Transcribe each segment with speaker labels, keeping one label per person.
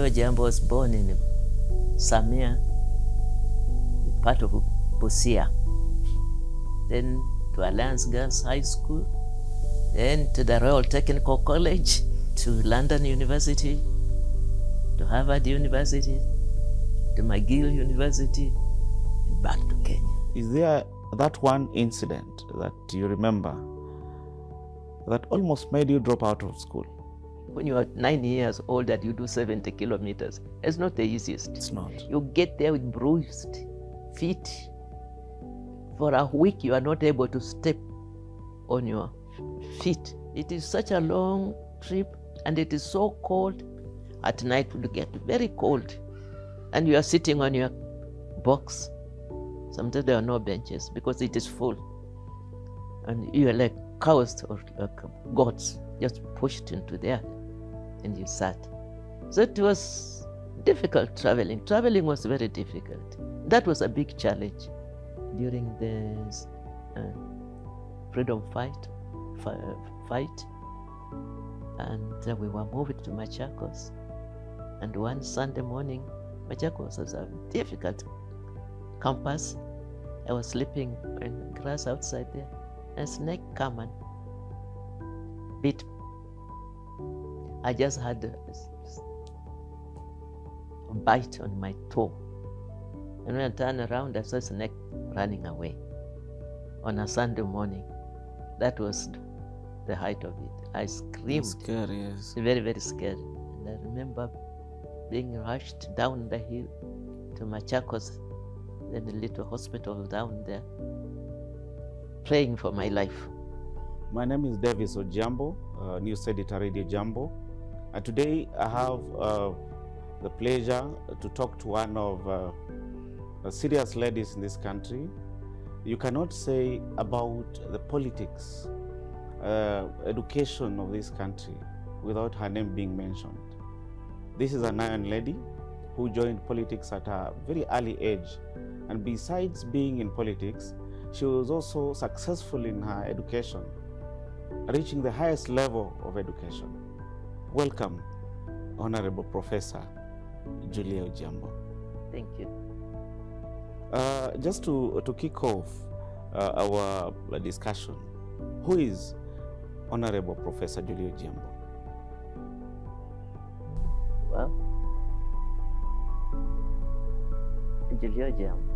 Speaker 1: Ojiambo was born in Samia, part of Busia, then to Alliance Girls High School, then to the Royal Technical College, to London University, to Harvard University, to McGill University, and back to Kenya.
Speaker 2: Is there that one incident that you remember that almost made you drop out of school?
Speaker 1: When you are 9 years old and you do 70 kilometers, it's not the easiest.
Speaker 2: It's not.
Speaker 1: You get there with bruised feet. For a week, you are not able to step on your feet. It is such a long trip, and it is so cold. At night, it will get very cold. And you are sitting on your box. Sometimes there are no benches because it is full. And you are like cows or like goats, just pushed into there, and you sat. So it was difficult traveling. Traveling was very difficult. That was a big challenge during the freedom fight. And we were moved to Machakos. And one Sunday morning, Machakos was a difficult campus. I was sleeping in the grass outside there. A snake came and bit me. I just had a bite on my toe. And when I turned around, I saw a snake running away on a Sunday morning. That was the height of it. I screamed.
Speaker 2: Scary, yes.
Speaker 1: Very, very scary. And I remember being rushed down the hill to Machakos, then a little hospital down there, praying for my life.
Speaker 2: My name is Davis Ojiambo, news editor Radio Jambo. And today I have the pleasure to talk to one of the serious ladies in this country. You cannot say about the politics, education of this country without her name being mentioned. This is an iron lady who joined politics at a very early age. And besides being in politics, she was also successful in her education, reaching the highest level of education. Welcome, Honorable Professor Julia Ojiambo.
Speaker 1: Thank you.
Speaker 2: Just to kick off our discussion, who is Honorable Professor Julia Ojiambo?
Speaker 1: Well, Julia Ojiambo.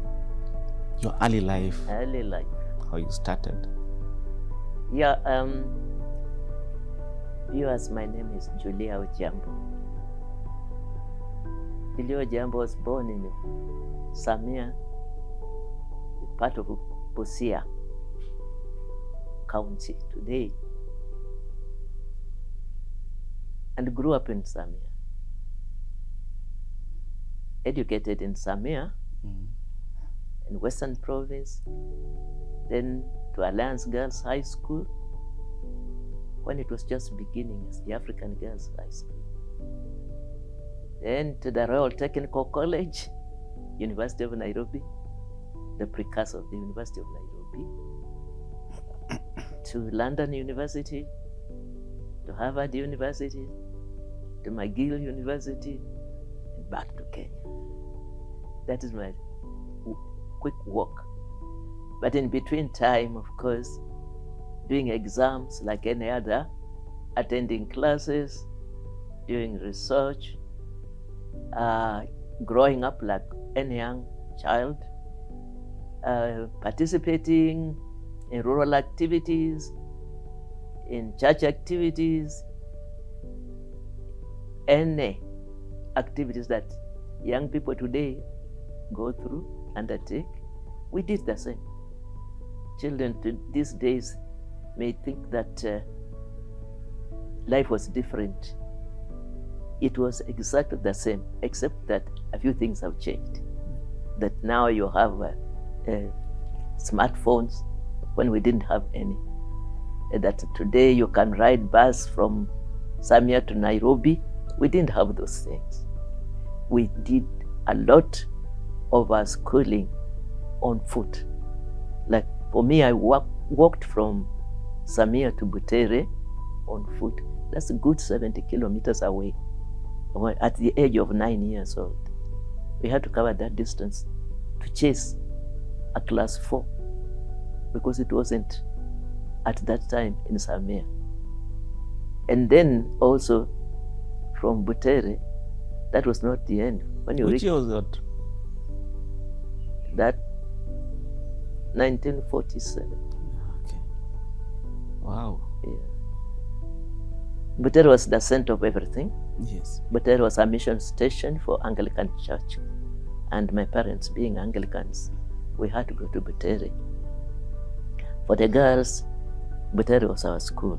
Speaker 2: Your early life.
Speaker 1: Early life.
Speaker 2: How you started.
Speaker 1: Yeah, viewers, my name is Julia Ojiambo. Julia Ojiambo was born in Samia, part of Busia County today, and grew up in Samia. Educated in Samia, in Western Province, then to Alliance Girls High School, when it was just beginning as the African Girls High School. Then to the Royal Technical College, University of Nairobi, the precursor of the University of Nairobi, to London University, to Harvard University, to McGill University, and back to Kenya. That is my quick walk. But in between time, of course, doing exams like any other, attending classes, doing research, growing up like any young child, participating in rural activities, in church activities, any activities that young people today go through, undertake. We did the same. Children these days may think that life was different. It was exactly the same, except that a few things have changed. That now you have smartphones when we didn't have any. That today you can ride bus from Samia to Nairobi. We didn't have those things. We did a lot of our schooling on foot. Like for me, I walked from Samia to Butere on foot. That's a good 70 kilometers away. at the age of 9 years old. We had to cover that distance to chase a class 4 because it wasn't at that time in Samia. And then also from Butere, that was not the end. When you
Speaker 2: Which year was that?
Speaker 1: That 1947.
Speaker 2: Okay. Wow.
Speaker 1: Yeah. Butere was the center of everything.
Speaker 2: Yes.
Speaker 1: Butere was a mission station for Anglican Church. And my parents, being Anglicans, we had to go to Butere. For the girls, Butere was our school.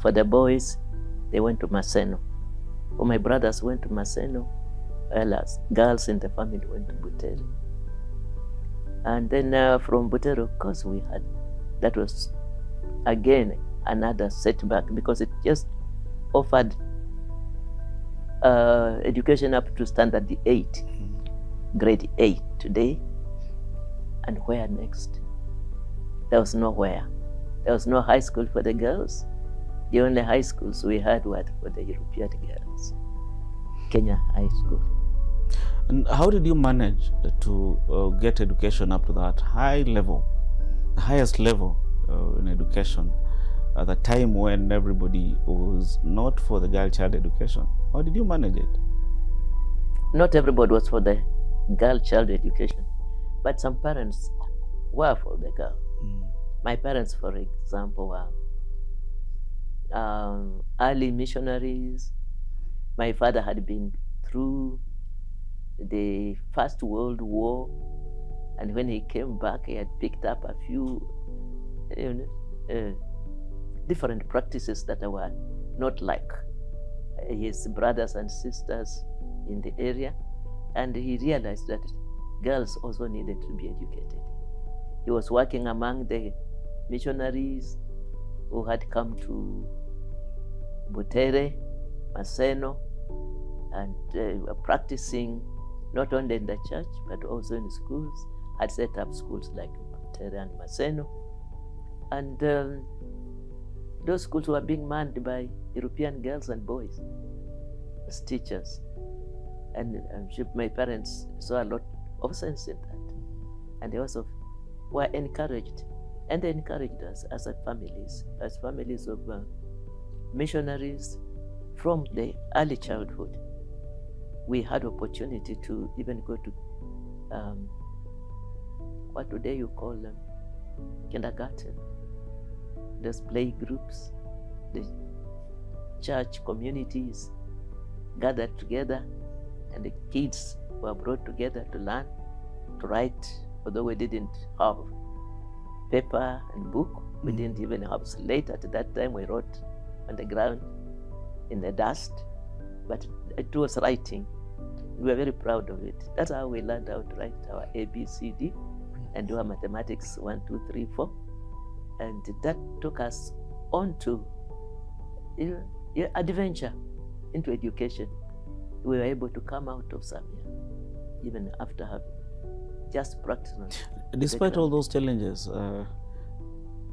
Speaker 1: For the boys, they went to Maseno. For my brothers went to Maseno, while as girls in the family went to Butere. And then from Butere, of course, that was again another setback because it just offered education up to standard 8, grade 8 today. And where next? There was nowhere. There was no high school for the girls. The only high schools we had were for the European girls. Kenya High School.
Speaker 2: And how did you manage to get education up to that high level, the highest level in education, at the time when everybody was not for the girl child education? How did you manage it?
Speaker 1: Not everybody was for the girl child education, but some parents were for the girl. My parents, for example, were early missionaries. My father had been through the First World War, and when he came back, he had picked up a few different practices that were not like his brothers and sisters in the area, and he realized that girls also needed to be educated. He was working among the missionaries who had come to Butere, Maseno, and were practicing not only in the church but also in schools, had set up schools like Butere and Maseno. And those schools were being manned by European girls and boys as teachers. And I'm sure my parents saw a lot of sense in that. And they also were encouraged. And they encouraged us as families of missionaries from the early childhood. We had opportunity to even go to, what today you call them, kindergarten. Those play groups, the church communities gathered together, and the kids were brought together to learn, to write. Although we didn't have paper and book, we didn't even have slate at that time. We wrote on the ground in the dust, but it was writing. We were very proud of it. That's how we learned how to write our ABCD and do our mathematics 1, 2, 3, 4. And that took us on to adventure into education. We were able to come out of Samia even after having just practiced.
Speaker 2: Despite all those challenges,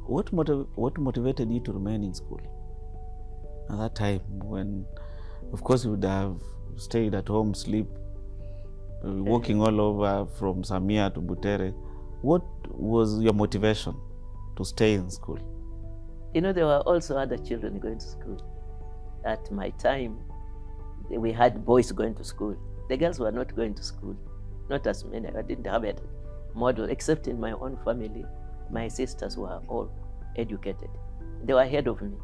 Speaker 2: what motivated you to remain in school at that time when, of course, you would have stayed at home, sleep, walking all over from Samia to Butere? What was your motivation to stay in school?
Speaker 1: There were also other children going to school. At my time, we had boys going to school. The girls were not going to school, not as many. I didn't have a model, except in my own family. My sisters were all educated. They were ahead of me,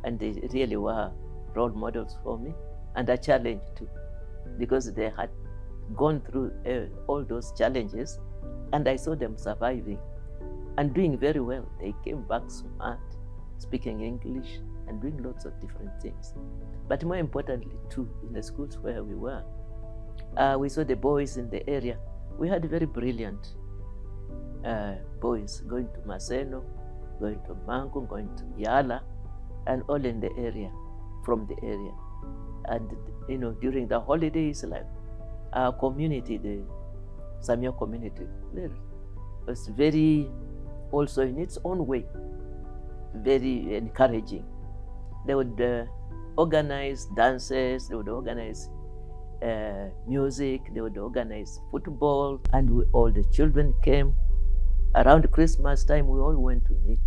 Speaker 1: and they really were role models for me, and a challenge too, because they had gone through all those challenges, and I saw them surviving and doing very well. They came back smart, speaking English and doing lots of different things. But more importantly too, in the schools where we were, we saw the boys in the area. We had very brilliant boys going to Maseno, going to Mangu, going to Yala, and all in the area, from the area. And during the holidays, like our community, the Samia community, was very, also in its own way, very encouraging. They would organize dances, they would organize music, they would organize football, and all the children came. Around Christmas time, we all went to meet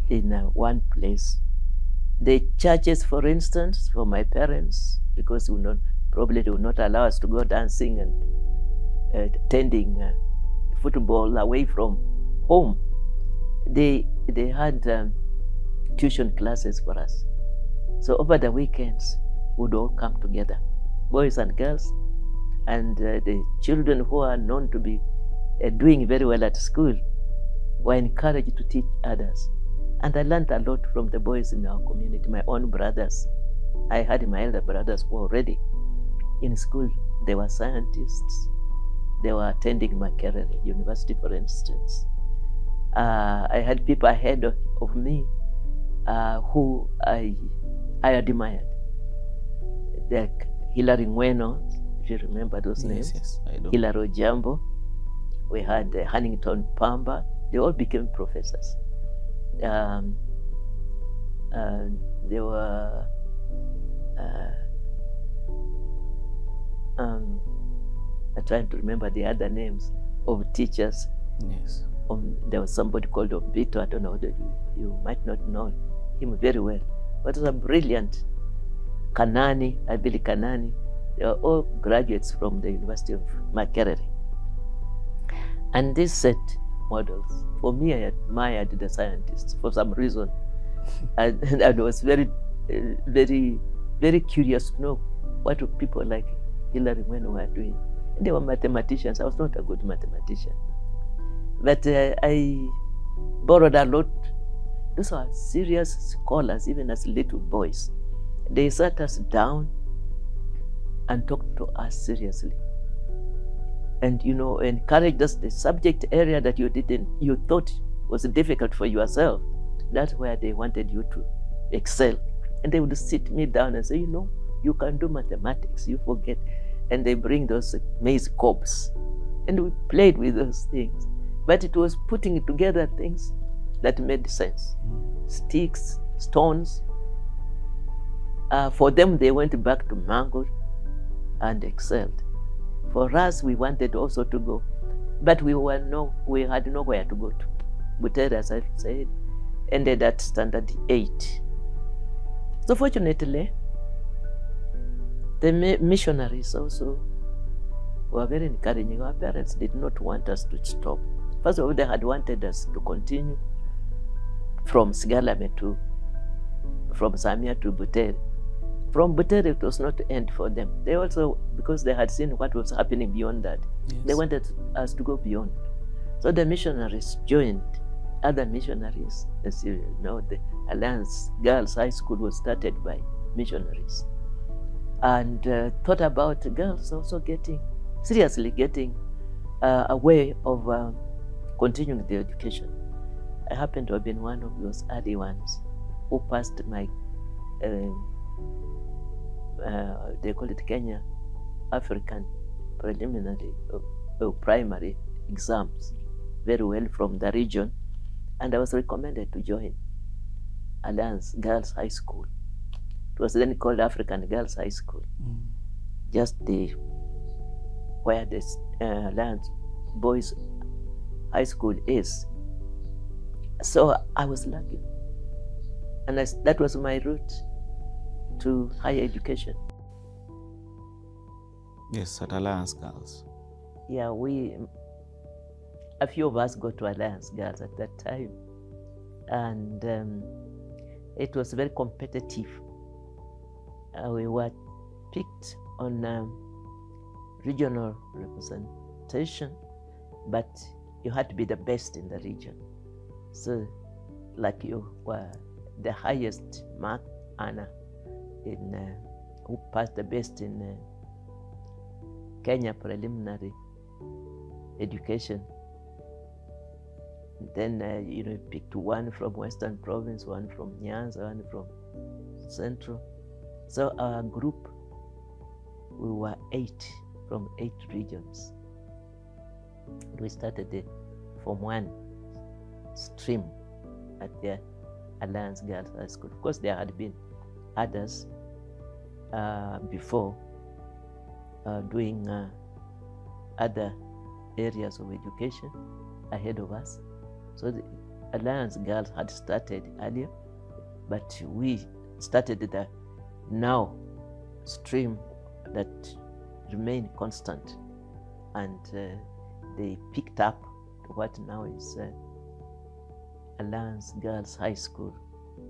Speaker 1: in one place. The churches, for instance, for my parents, because probably they would not allow us to go dancing and attending football away from home. They had tuition classes for us. So over the weekends, we would all come together, boys and girls, and the children who are known to be doing very well at school were encouraged to teach others. And I learned a lot from the boys in our community, my own brothers. I had my elder brothers who were already in school. They were scientists. They were attending Makerere University, for instance. I had people ahead of me who I admired. Like Hilary Ngweno, if you remember those names.
Speaker 2: Yes, I do.
Speaker 1: Hilary Ojiambo. We had Huntington Pamba. They all became professors. There were I'm trying to remember the other names of teachers.
Speaker 2: Yes.
Speaker 1: There was somebody called Obito. I don't know whether you might not know him very well, but he was a brilliant. Kanani, I believe Kanani. They were all graduates from the University of Makerere. And this set models. For me, I admired the scientists for some reason. and I was very, very, very curious to know what people like Hilary Ngweno were doing. And they were mathematicians. I was not a good mathematician. But I borrowed a lot. Those are serious scholars, even as little boys. They sat us down and talked to us seriously. And, encouraged us. The subject area that you thought was difficult for yourself, that's where they wanted you to excel. And they would sit me down and say, you can do mathematics, you forget. And they bring those maize cobs. And we played with those things. But it was putting together things that made sense. Sticks, stones. For them, they went back to Mango and excelled. For us, we wanted also to go, but we had nowhere to go to. Butere, as I said, ended at standard 8. So fortunately, the missionaries also were very encouraging. Our parents did not want us to stop. First of all, they had wanted us to continue from Sigalame from Samia to Butere. From Butere, it was not the end for them. They also, because they had seen what was happening beyond that, yes, they wanted us to go beyond. So the missionaries joined other missionaries. As you know, the Alliance Girls High School was started by missionaries. And thought about girls also seriously getting a way of continuing their education. I happen to have been one of those early ones who passed my they call it Kenya African preliminary primary exams very well from the region, and I was recommended to join Alliance Girls High School. It was then called African Girls High School, just where the Alliance Boys High School is. So I was lucky, and that was my route to higher education.
Speaker 2: Yes, at Alliance Girls.
Speaker 1: Yeah, a few of us got to Alliance Girls at that time, and it was very competitive. We were picked on regional representation, but you had to be the best in the region. So, like you were the highest mark earner who passed the best in Kenya preliminary education. Then you picked one from Western Province, one from Nyanza, one from Central. So our group, we were 8 from 8 regions. We started the Form 1 stream at the Alliance Girls High School. Of course, there had been others before, doing other areas of education ahead of us. So the Alliance Girls had started earlier, but we started the now stream that remained constant, and they picked up what now is Alliance Girls High School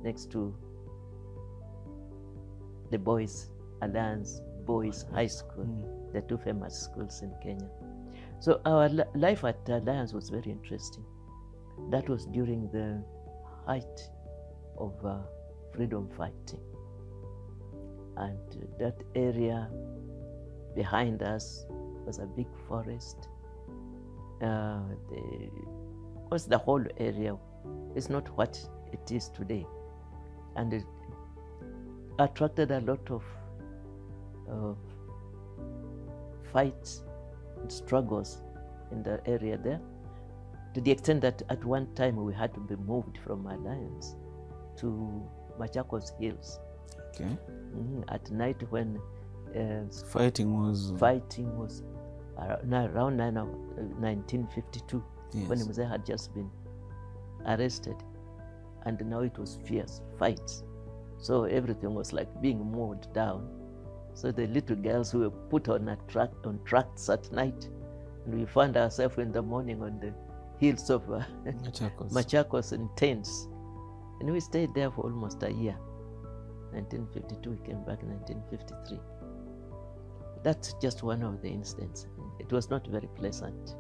Speaker 1: next to the Boys Alliance Boys High School, the two famous schools in Kenya. So our life at Alliance was very interesting. That was during the height of freedom fighting. And that area behind us was a big forest. The whole area is not what it is today. And it attracted a lot of fights and struggles in the area there, to the extent that at one time we had to be moved from Alliance to Machakos Hills.
Speaker 2: Okay.
Speaker 1: At night when
Speaker 2: fighting was
Speaker 1: around 1952,
Speaker 2: yes,
Speaker 1: when Mzee had just been arrested, and now it was fierce fights. So everything was like being mowed down. So the little girls were put on tracts at night, and we found ourselves in the morning on the hills of Machakos in tents. And we stayed there for almost a year. 1952, we came back in 1953. That's just one of the incidents. It was not very pleasant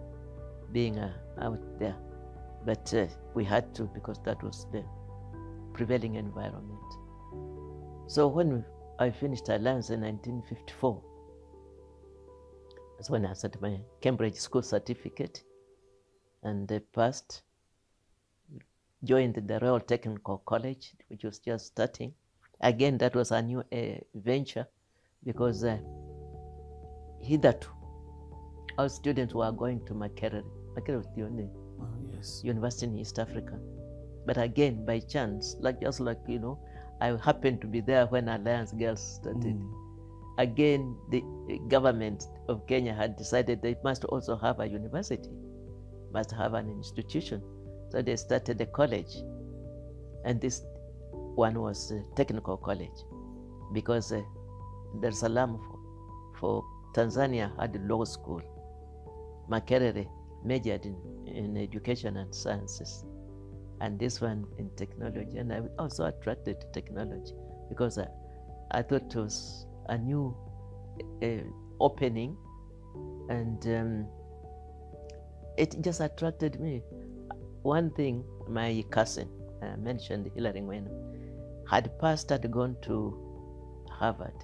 Speaker 1: being out there, but we had to, because that was the prevailing environment. So when I finished Alliance in 1954, that's when I sent my Cambridge school certificate, and I passed, joined the Royal Technical College, which was just starting. Again, that was a new venture, because hitherto our students were going to Makerere. Makerere was the only university in East Africa. But again, by chance, just like I happened to be there when Alliance Girls started. Again, the government of Kenya had decided they must also have a university, must have an institution. So they started a college, and this one was a technical college, because Dar es Salaam for Tanzania had a law school. Makerere majored in education and sciences, and this one in technology. And I was also attracted to technology because I thought it was a new opening, and it just attracted me. One thing, my cousin, mentioned Hilary Ngweno, had gone to Harvard,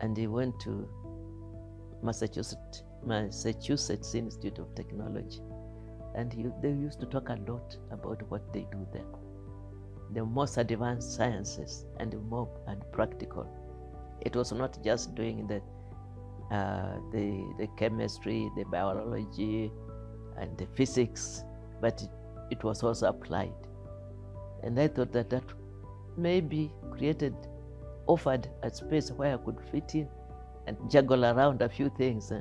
Speaker 1: and he went to Massachusetts Institute of Technology, and they used to talk a lot about what they do there. The most advanced sciences and more and practical. It was not just doing the chemistry, the biology, and the physics, but it was also applied. And I thought that maybe offered a space where I could fit in and juggle around a few things.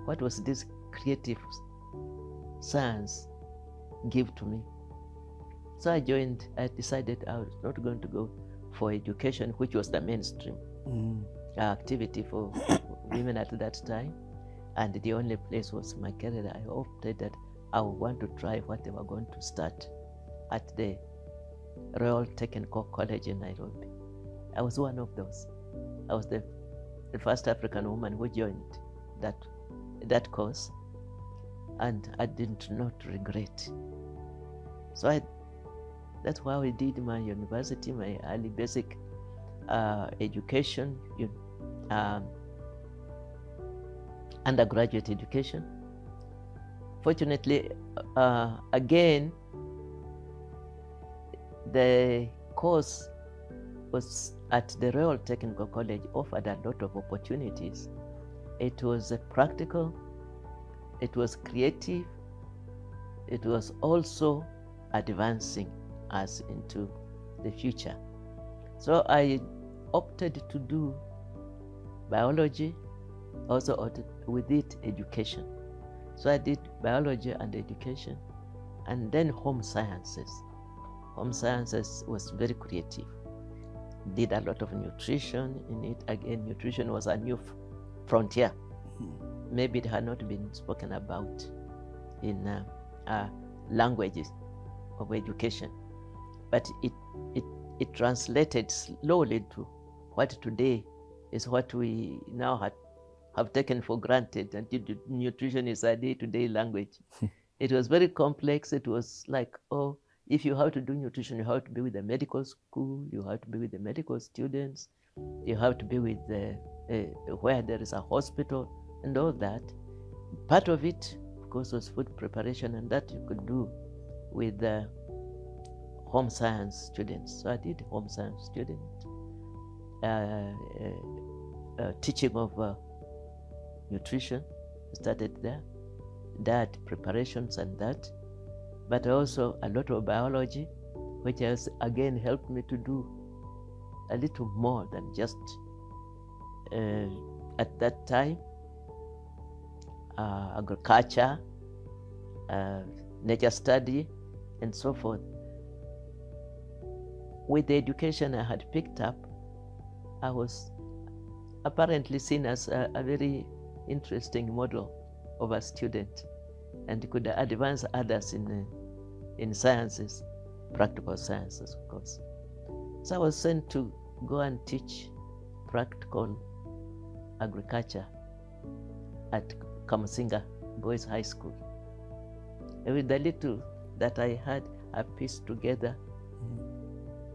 Speaker 1: What was this creative science give to me? So I decided I was not going to go for education, which was the mainstream activity for women at that time. And the only place was Makerere. I opted that I would want to try what they were going to start at the Royal Technical College in Nairobi. I was one of those. I was the first African woman who joined that course, and I did not regret. So that's why I did my university, my early basic education, undergraduate education. Fortunately, again, the course was at the Royal Technical College offered a lot of opportunities. It was practical, it was creative, it was also advancing us into the future. So I opted to do biology, also with it education. So I did biology and education, and then home sciences. Home sciences was very creative. Did a lot of nutrition in it. Again, nutrition was a new frontier. Maybe it had not been spoken about in languages of education, but it translated slowly to what today is what we now have taken for granted, and nutrition is a day-to-day language. It was very complex. It was like, oh, if you have to do nutrition, you have to be with the medical school, you have to be with the medical students, you have to be with where there is a hospital and all that. Part of it, of course, was food preparation, and that you could do with home science students. So I did home science student, teaching of nutrition, started there, diet preparations and that, but also a lot of biology, which has again helped me to do a little more than just at that time agriculture, nature study, and so forth. With the education I had picked up, I was apparently seen as a very interesting model of a student, and could advance others in sciences, practical sciences, of course. So I was sent to go and teach practical agriculture at Kamusinga Boys High School. And with the little that I had, I pieced together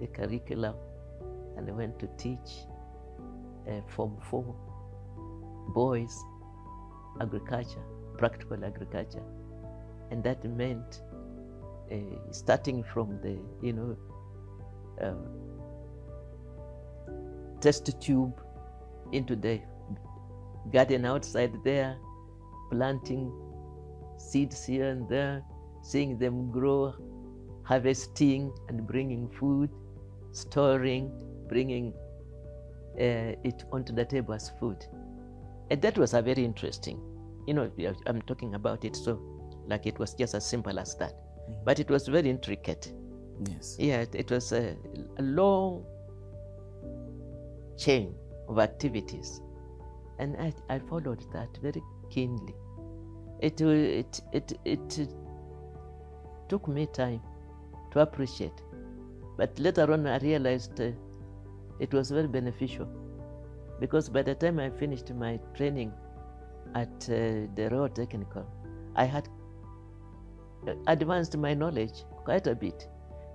Speaker 1: a curriculum, and I went to teach Form 4 boys agriculture, practical agriculture. And that meant starting from the, test tube into the garden outside there, planting seeds here and there, seeing them grow, harvesting and bringing food, storing, bringing it onto the table as food. And that was a very interesting, I'm talking about it so like it was just as simple as that. But it was very intricate.
Speaker 2: Yes.
Speaker 1: Yeah, it was a long chain of activities, and I followed that very keenly. It took me time to appreciate, but later on I realized it was very beneficial, because by the time I finished my training at the Royal Technical, I had advanced my knowledge quite a bit,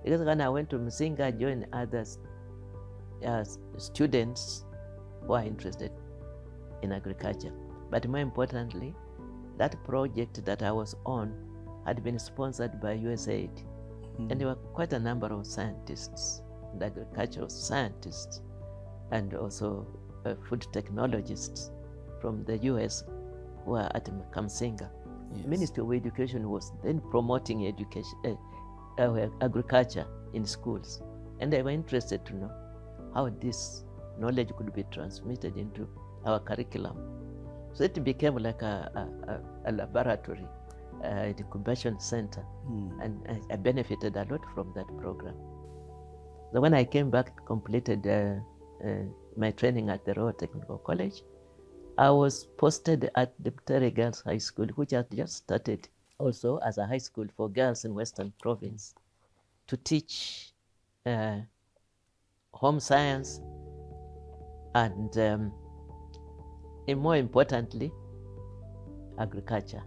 Speaker 1: because when I went to Musinga, I joined others students who are interested in agriculture. But more importantly, that project that I was on had been sponsored by USAID. And there were quite a number of scientists, and agricultural scientists, and also food technologists from the US who were at Kamsinga. Yes. The Ministry of Education was then promoting education, agriculture in schools. And they were interested to know how this knowledge could be transmitted into our curriculum. So it became like a laboratory, incubation center, and I benefited a lot from that program. So when I came back, completed my training at the Royal Technical College, I was posted at the Butere Girls High School, which had just started also as a high school for girls in Western Province, to teach home science and more importantly, agriculture.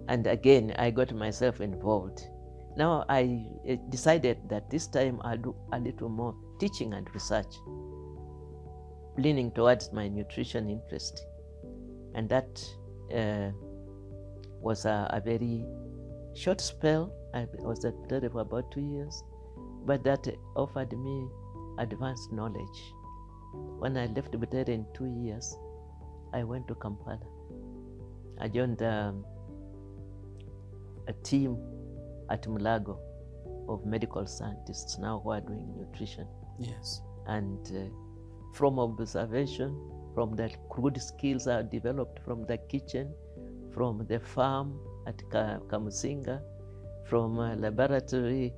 Speaker 1: And again, I got myself involved. Now I decided that this time I'll do a little more teaching and research, leaning towards my nutrition interest. And that was a very short spell. I was at Butere for about 2 years, but that offered me advanced knowledge. When I left Butere in 2 years, I went to Kampala. I joined a team at Mulago of medical scientists now who are doing nutrition.
Speaker 2: Yes.
Speaker 1: And from observation from the crude skills I developed from the kitchen, from the farm at Kamusinga, from a laboratory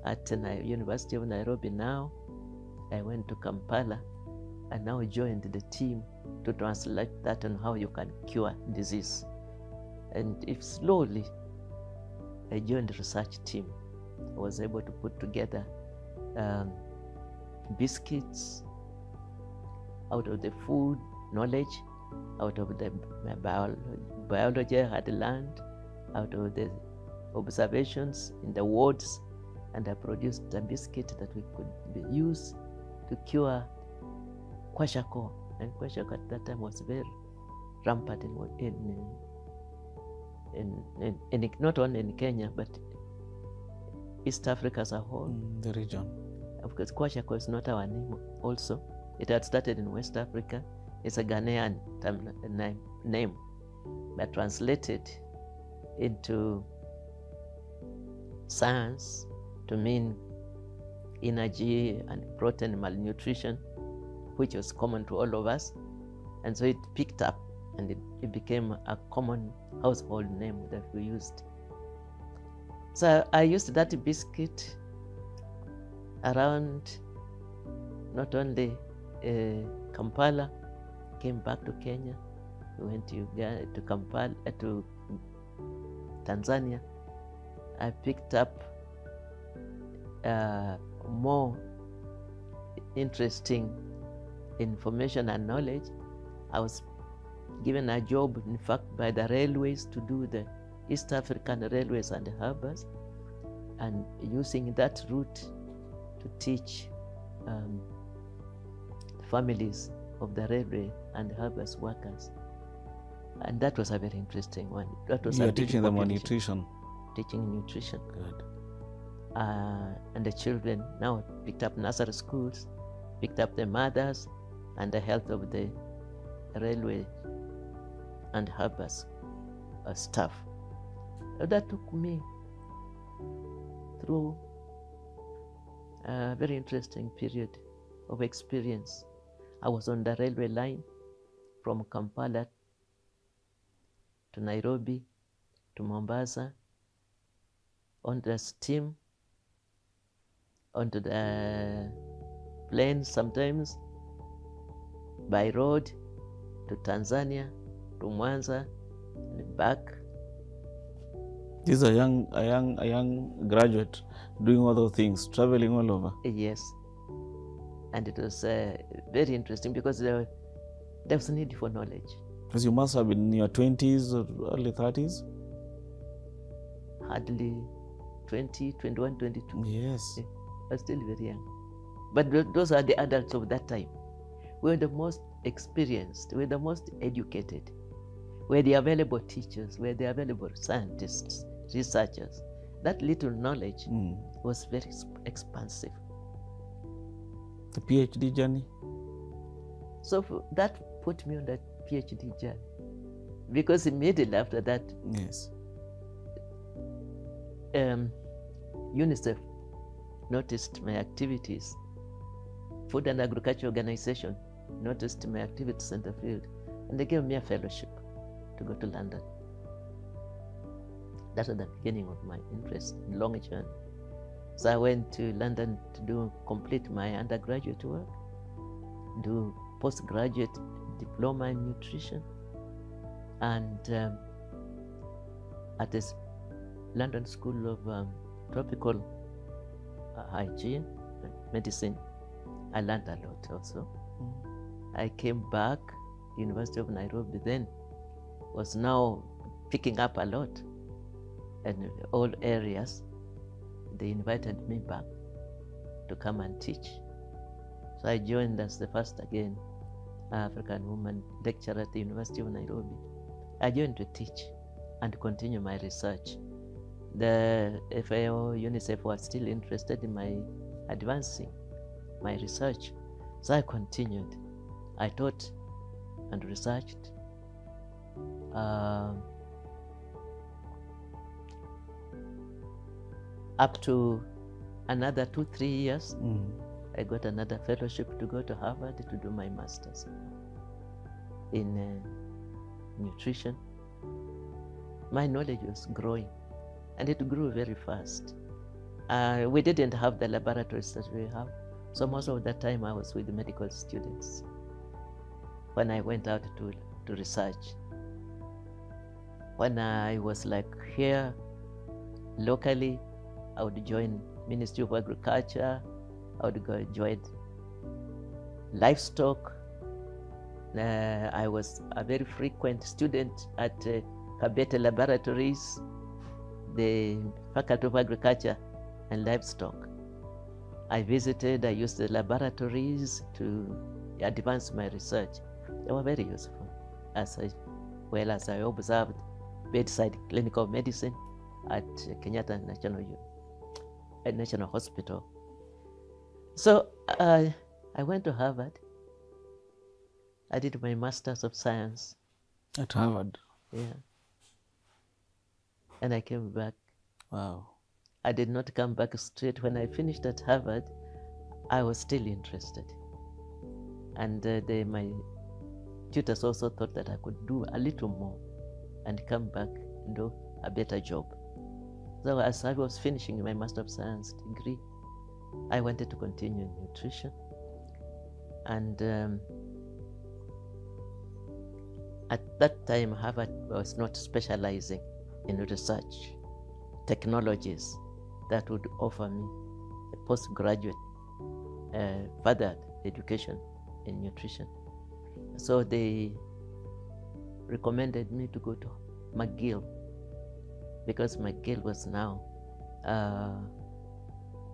Speaker 1: at University of Nairobi now. I went to Kampala and now joined the team to translate that on how you can cure disease. And if slowly I joined the research team, I was able to put together biscuits out of the food knowledge, out of the biology I had learned, out of the observations in the wards, and I produced a biscuit that we could use to cure kwashiorkor. And kwashiorkor at that time was very rampant in not only in Kenya but East Africa as a whole.
Speaker 2: The region.
Speaker 1: Of course, kwashiorkor is not our name also. It had started in West Africa. It's a Ghanaian name, but translated into science to mean energy and protein malnutrition, which was common to all of us. And so it picked up and it became a common household name that we used. So I used that biscuit around not only Kampala, came back to Kenya, we went to Uganda, to Kampala, to Tanzania. I picked up more interesting information and knowledge. I was given a job, in fact, by the railways to do the East African railways and harbors, and using that route to teach families of the railway and harbors workers. And that was a very interesting one. That was
Speaker 2: you are teaching them on nutrition.
Speaker 1: Teaching nutrition.
Speaker 2: Good.
Speaker 1: And the children now picked up nursery schools, picked up the mothers and the health of the railway and harbors staff. So that took me through a very interesting period of experience. I was on the railway line from Kampala to Nairobi to Mombasa, on the steam, onto the plane sometimes, by road to Tanzania, to Kwanza, and back.
Speaker 2: This is a young graduate doing all those things, traveling all over.
Speaker 1: Yes. And it was very interesting because there was a need for knowledge.
Speaker 2: Because you must have been in your 20s or early 30s?
Speaker 1: Hardly 20, 21, 22.
Speaker 2: Yes.
Speaker 1: I was still very young. But those are the adults of that time. We were the most experienced, we were the most educated. We were the available teachers, we were the available scientists, researchers. That little knowledge was very expansive.
Speaker 2: The PhD journey?
Speaker 1: So that put me on that PhD journey. Because immediately after that,
Speaker 2: yes,
Speaker 1: UNICEF noticed my activities. Food and Agriculture Organization noticed my activities in the field, and they gave me a fellowship to go to London. That was the beginning of my interest in long journey. So I went to London to complete my undergraduate work, do postgraduate diploma in nutrition, and at the London School of Tropical Hygiene, Medicine, I learned a lot also. I came back, University of Nairobi then was now picking up a lot in all areas. They invited me back to come and teach. So I joined as the first again African woman lecturer at the University of Nairobi. I joined to teach and continue my research. The FAO, UNICEF was still interested in my advancing my research. So I continued. I taught and researched. Up to another 2-3 years, I got another fellowship to go to Harvard to do my master's. in nutrition. My knowledge was growing, and it grew very fast. We didn't have the laboratories that we have, so most of the time I was with the medical students when I went out to research. When I was like here locally, I would join Ministry of Agriculture, I would go join livestock. I was a very frequent student at Kabete Laboratories, the Faculty of Agriculture and Livestock. I used the laboratories to advance my research. They were very useful, as well as I observed bedside clinical medicine at Kenyatta National Hospital. So I went to Harvard. I did my Masters of Science.
Speaker 2: At Harvard?
Speaker 1: Yeah. And I came back.
Speaker 2: Wow.
Speaker 1: I did not come back straight. When I finished at Harvard, I was still interested. And my tutors also thought that I could do a little more and come back and do a better job. So as I was finishing my Master of Science degree, I wanted to continue in nutrition. And at that time, Harvard was not specializing in research technologies that would offer me a postgraduate further education in nutrition. So they recommended me to go to McGill, because McGill was now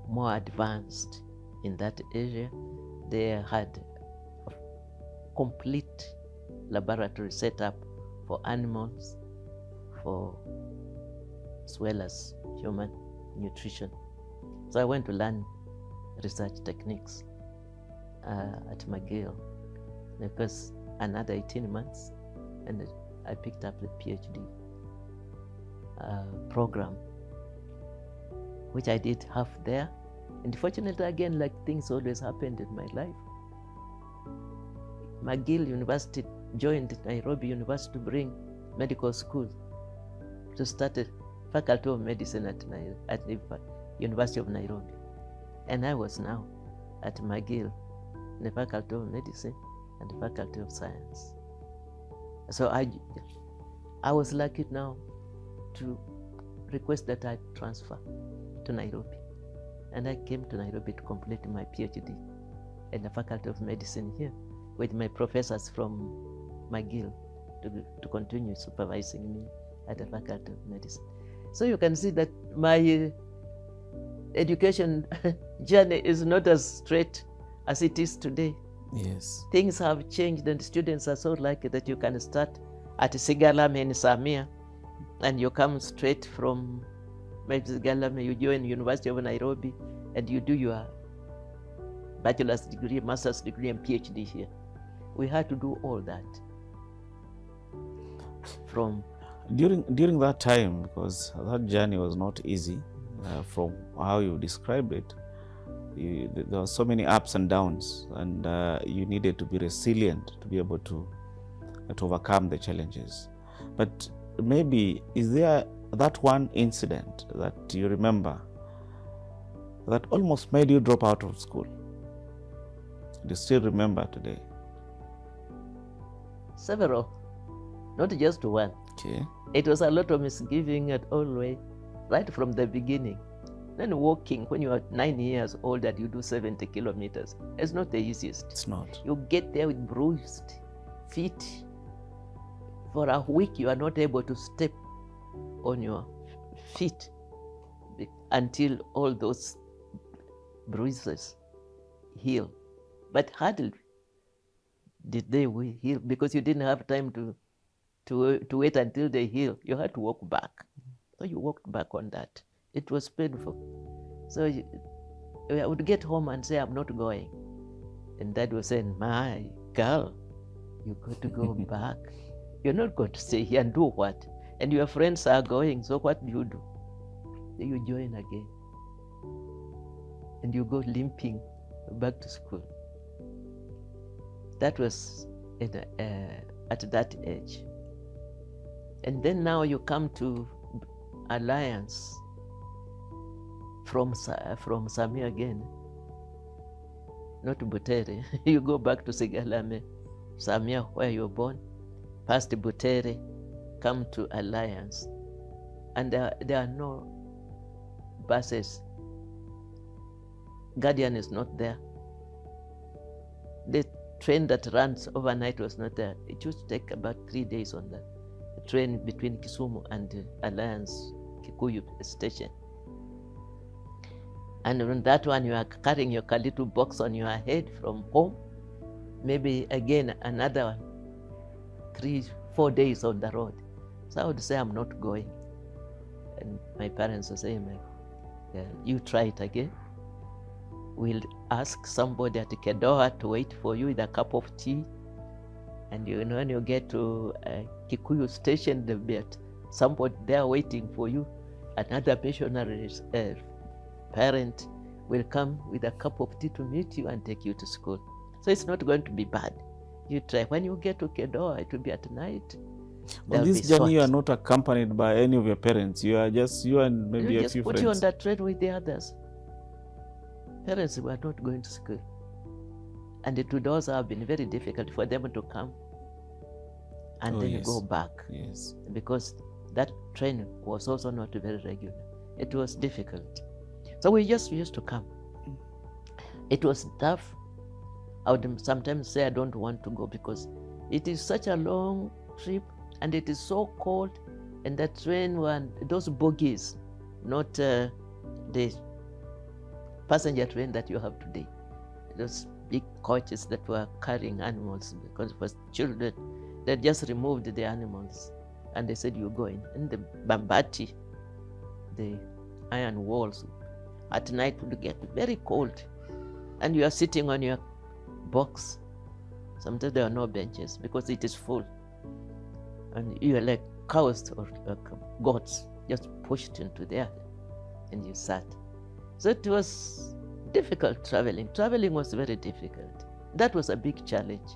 Speaker 1: more advanced in that area. They had a complete laboratory set up for animals, as well as human nutrition. So I went to learn research techniques at McGill. Because another 18 months, and I picked up the PhD program, which I did half there. And fortunately, again, like things always happened in my life, McGill University joined Nairobi University to bring medical school to start a Faculty of Medicine at the University of Nairobi. And I was now at McGill in the Faculty of Medicine and the Faculty of Science. So I was lucky now to request that I transfer to Nairobi. And I came to Nairobi to complete my PhD in the Faculty of Medicine here with my professors from McGill to continue supervising me at the Faculty of Medicine. So you can see that my education journey is not as straight as it is today.
Speaker 2: Yes.
Speaker 1: Things have changed, and students are so lucky that you can start at Sigalame in Samia, and you come straight from Sigalame, you join University of Nairobi, and you do your bachelor's degree, master's degree, and PhD here. We had to do all that from
Speaker 2: during that time, because that journey was not easy. From how you described it, there were so many ups and downs, and you needed to be resilient to be able to overcome the challenges. But maybe, is there that one incident that you remember that almost made you drop out of school? Do you still remember today?
Speaker 1: Several, not just one.
Speaker 2: Okay.
Speaker 1: It was a lot of misgiving at all way, right from the beginning. Then walking when you are 9 years old and you do 70 kilometers, it's not the easiest.
Speaker 2: It's not.
Speaker 1: You get there with bruised feet. For a week, you are not able to step on your feet until all those bruises heal. But hardly did they heal, because you didn't have time to wait until they heal. You had to walk back. So you walked back on that. It was painful. So I would get home and say, I'm not going. And Dad was saying, my girl, you got to go back. You're not going to stay here and do what? And your friends are going, so what do? Then you join again. And you go limping back to school. That was at that age. And then now you come to Alliance from Samia again, not Butere. You go back to Sigalame, Samia, where you were born, past Butere, come to Alliance. And there are no buses. Guardian is not there. The train that runs overnight was not there. It used to take about 3 days on that train between Kisumu and Alliance Kikuyu station. And on that one, you are carrying your little box on your head from home. Maybe again another 3-4 days on the road. So I would say I'm not going. And my parents would say, you try it again. We'll ask somebody at Kedoha to wait for you with a cup of tea. And when you get to Kikuyu station, there'll be somebody there waiting for you. Another missionary's parent will come with a cup of tea to meet you and take you to school. So it's not going to be bad. You try. When you get to Kedoha, it will be at night.
Speaker 2: On this journey, you are not accompanied by any of your parents. You are just you and maybe a few friends.
Speaker 1: Put you on that train with the others. Parents were not going to school. And it would also have been very difficult for them to come and then go back.
Speaker 2: Yes.
Speaker 1: Because that train was also not very regular. It was difficult. So we just used to come. It was tough. I would sometimes say I don't want to go because it is such a long trip and it is so cold, and that train, those bogies, not the passenger train that you have today. Those big coaches that were carrying animals, because it was children. They just removed the animals and they said, you're going. And the Bambati, the iron walls, at night would get very cold. And you are sitting on your box. Sometimes there are no benches because it is full. And you are like cows or like goats just pushed into there, and you sat. So it was difficult traveling. Traveling was very difficult. That was a big challenge.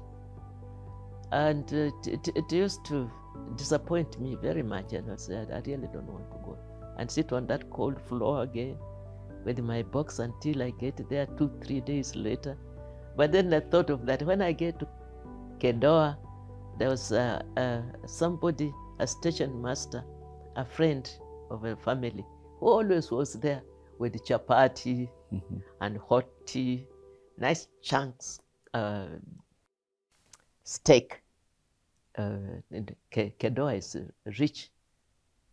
Speaker 1: And it used to disappoint me very much. And I said, I really don't want to go and sit on that cold floor again with my box until I get there 2-3 days later. But then I thought of that. When I get to Kedoha, there was somebody, a station master, a friend of a family, who always was there with chapati and hot tea, nice chunks, steak. Kedoha is rich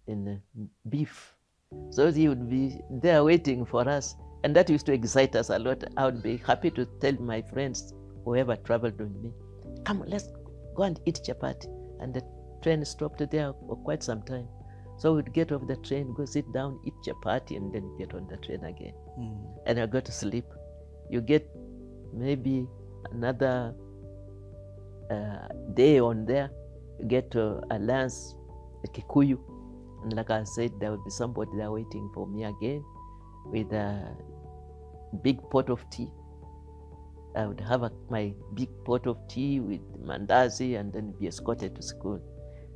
Speaker 1: in beef. So he would be there waiting for us. And that used to excite us a lot. I would be happy to tell my friends, whoever traveled with me, come, let's go and eat chapati. And the train stopped there for quite some time. So we'd get off the train, go sit down, eat chapati, and then get on the train again. And I go to sleep. You get maybe another day on there, you get to Alliance, Kikuyu. And like I said, there would be somebody there waiting for me again with a big pot of tea. I would have my big pot of tea with mandazi and then be escorted to school.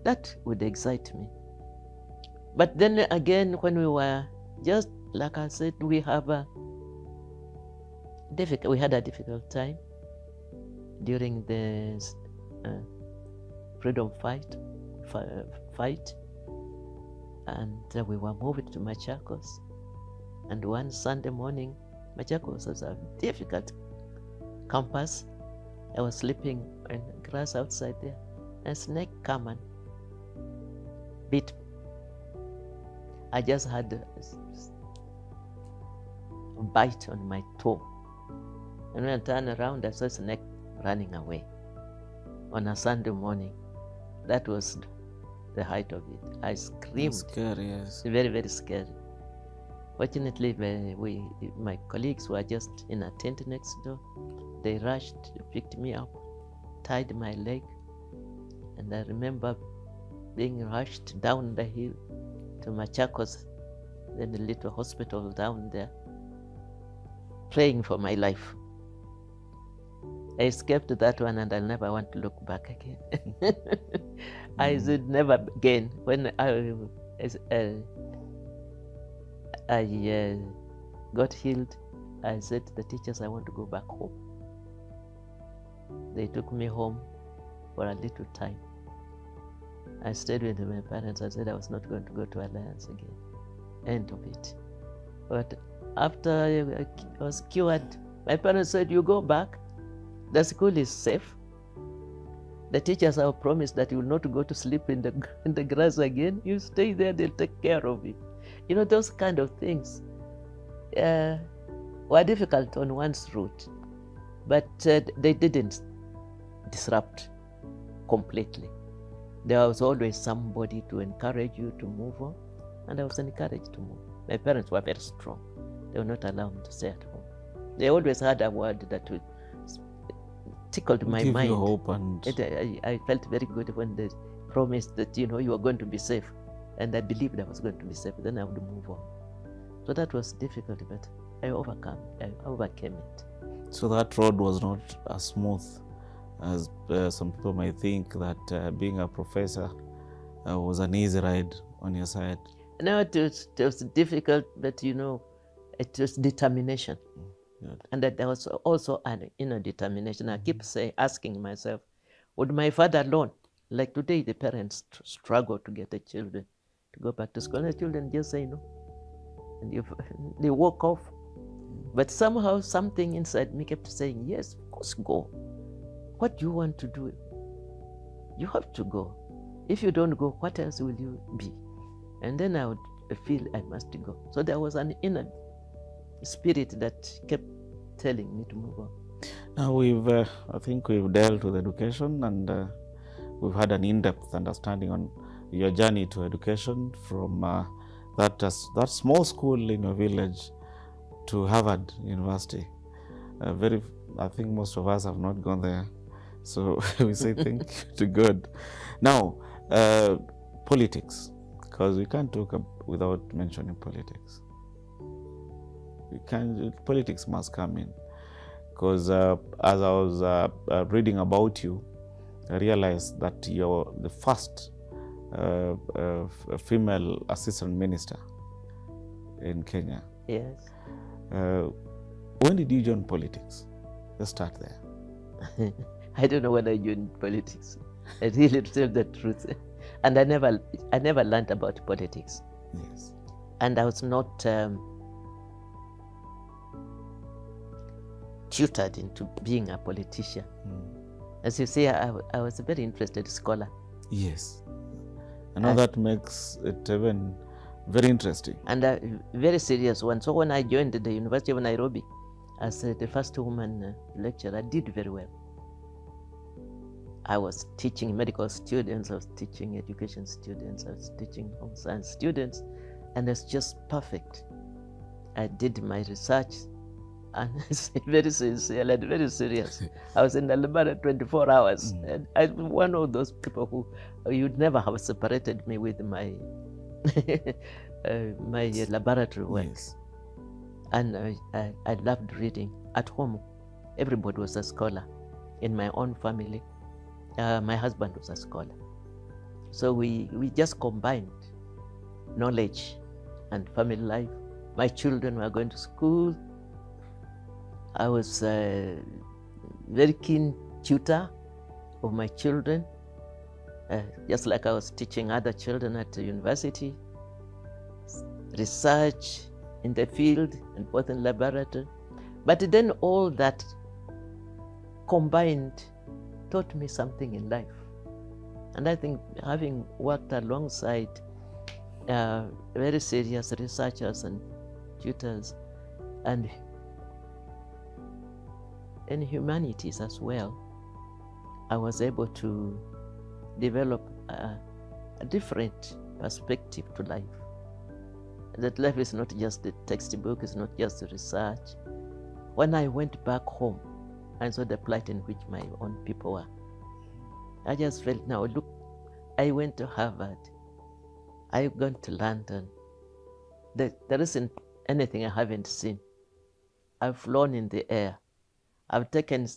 Speaker 1: That would excite me. But then again, when we were just, like I said, we had a difficult time during the freedom fight. And we were moved to Machakos. And one Sunday morning, Machakos was a difficult campus. I was sleeping in grass outside there. A snake came and bit me. I just had a bite on my toe. And when I turned around, I saw a snake running away on a Sunday morning. That was the height of it. I screamed.
Speaker 2: That's scary, yes.
Speaker 1: Very, very scary. Fortunately, my colleagues were just in a tent next door. They rushed, picked me up, tied my leg, and I remember being rushed down the hill to Machakos, then the little hospital down there, praying for my life. I escaped that one, and I'll never want to look back again. I said never again. When I got healed, I said to the teachers, I want to go back home. They took me home for a little time. I stayed with my parents. I said I was not going to go to Alliance again. End of it. But after I was cured, my parents said, you go back. The school is safe. The teachers have promised that you will not go to sleep in the grass again. You stay there, they'll take care of you. You know, those kind of things were difficult on one's route, but they didn't disrupt completely. There was always somebody to encourage you to move on, and I was encouraged to move. My parents were very strong. They were not allowed to stay at home. They always had a word that tickled my mind.
Speaker 2: You hope, and
Speaker 1: I felt very good when they promised that, you know, you are going to be safe, and I believed I was going to be safe. Then I would move on. So that was difficult, but I overcame it.
Speaker 2: So that road was not as smooth as some people might think, that being a professor was an easy ride on your side.
Speaker 1: No, it was difficult, but you know, it was determination.
Speaker 2: Good.
Speaker 1: And that there was also an inner determination. I keep asking myself, would my father alone, like today the parents struggle to get the children to go back to school, and the children just say no, and they walk off. But somehow something inside me kept saying, yes, of course, go. What do you want to do? You have to go. If you don't go, what else will you be? And then I would feel I must go. So there was an inner spirit that kept telling me to move on.
Speaker 2: Now I think we've dealt with education, and we've had an in-depth understanding on your journey to education from that small school in your village to Harvard University. I think most of us have not gone there, so we say thank you to God. Now, politics, because we can't talk without mentioning politics. Politics must come in, because as I was reading about you, I realized that you're the first female assistant minister in Kenya.
Speaker 1: Yes.
Speaker 2: When did you join politics? Let's start there.
Speaker 1: I don't know when I joined politics. I really tell the truth. And I never learned about politics.
Speaker 2: Yes.
Speaker 1: And I was not tutored into being a politician. As you see, I was a very interested scholar.
Speaker 2: Yes. I know that makes it even very interesting.
Speaker 1: And a very serious one. So when I joined the University of Nairobi as the first woman lecturer, I did very well. I was teaching medical students, I was teaching education students, I was teaching home science students, and it's just perfect. I did my research, and it's very sincere and very serious. I was in the laboratory 24 hours, and I was one of those people who you'd never have separated me with my my laboratory work.
Speaker 2: Yes.
Speaker 1: And I loved reading. At home, everybody was a scholar. In my own family, my husband was a scholar. So we just combined knowledge and family life. My children were going to school. I was a very keen tutor of my children, just like I was teaching other children at the university. Research in the field and both in laboratory. But then all that combined taught me something in life. And I think having worked alongside very serious researchers and tutors and in humanities as well, I was able to develop a different perspective to life. That life is not just the textbook, it's not just the research. When I went back home and saw the plight in which my own people were, I just felt, now look, I went to Harvard, I've gone to London. There isn't anything I haven't seen. I've flown in the air. I've taken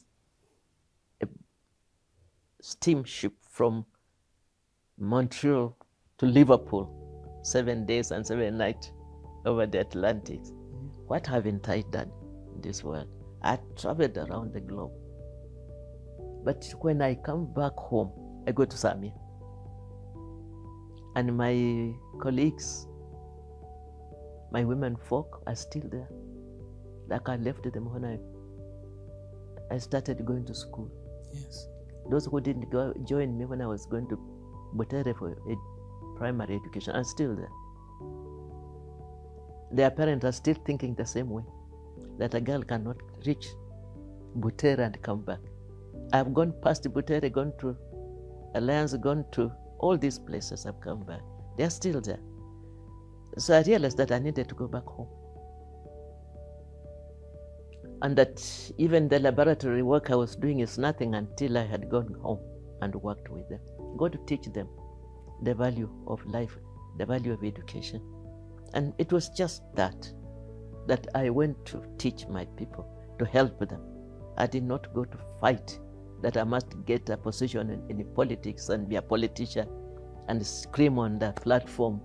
Speaker 1: steamship from Montreal to Liverpool, 7 days and 7 nights over the Atlantic. What haven't I done in this world? I traveled around the globe. But when I come back home, I go to Samia. And my colleagues, my women folk are still there. Like I left them when I started going to school.
Speaker 2: Yes.
Speaker 1: Those who didn't join me when I was going to Butere for primary education are still there. Their parents are still thinking the same way, that a girl cannot reach Butere and come back. I've gone past Butere, gone to Alliance, gone to all these places. I've come back. They're still there. So I realized that I needed to go back home. And that even the laboratory work I was doing is nothing until I had gone home and worked with them. Go to teach them the value of life, the value of education. And it was just that I went to teach my people, to help them. I did not go to fight that I must get a position in politics and be a politician and scream on the platform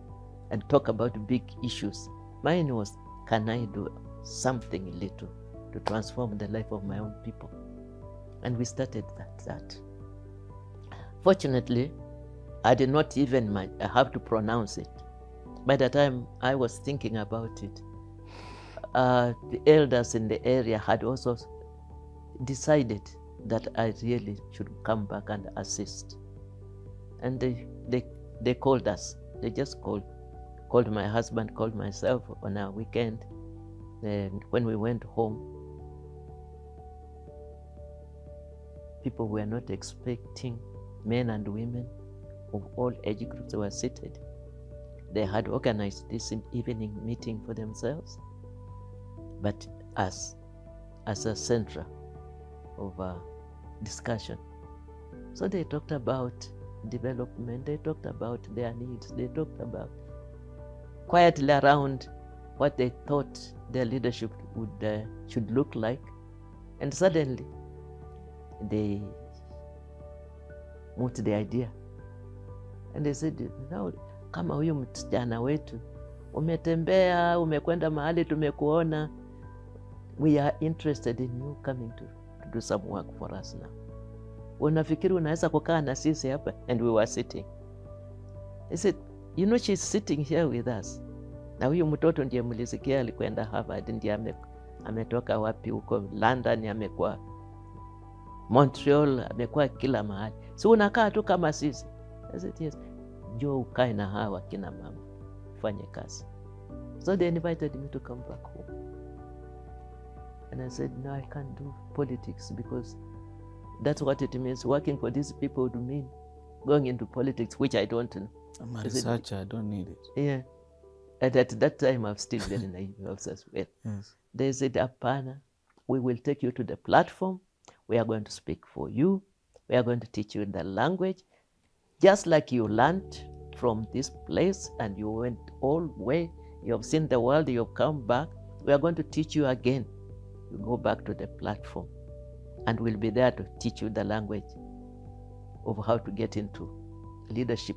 Speaker 1: and talk about big issues. Mine was, can I do something little to transform the life of my own people? And we started that. Fortunately, I did not even have to pronounce it. By the time I was thinking about it, the elders in the area had also decided that I really should come back and assist. And they called us. They just called my husband, called myself on our weekend. And when we went home, people were not expecting, men and women of all age groups were seated. They had organized this evening meeting for themselves, but as a center of discussion. So they talked about development, they talked about their needs, they talked about quietly around what they thought their leadership should look like. And suddenly they moved the idea. And they said, now, kama huyu msichana wetu, umetembea, umekwenda mahali tumekuona, we are interested in you coming to do some work for us now. Unafikiri unaweza kukaa na sisi hapa? And we were sitting. They said, you know, she's sitting here with us. Na huyu mtoto ndiye mlisikia alikwenda Harvard, ndiye ametoka wapi huko London, amekuwa Montreal, amekuwa kila mahali. So unakaa tu kama sisi. I said, yes. Njoo ukae na hawa kina mama, fanye kazi. So they invited me to come back home. And I said, no, I can't do politics because that's what it means. Working for these people would mean going into politics, which I don't know.
Speaker 2: I'm a researcher, I don't need it.
Speaker 1: Yeah. And at that time, I'm still very naive as well.
Speaker 2: Yes.
Speaker 1: They said, Apana, we will take you to the platform. We are going to speak for you. We are going to teach you the language. Just like you learned from this place and you went all the way, you have seen the world, you have come back, we are going to teach you again. You go back to the platform and we'll be there to teach you the language of how to get into leadership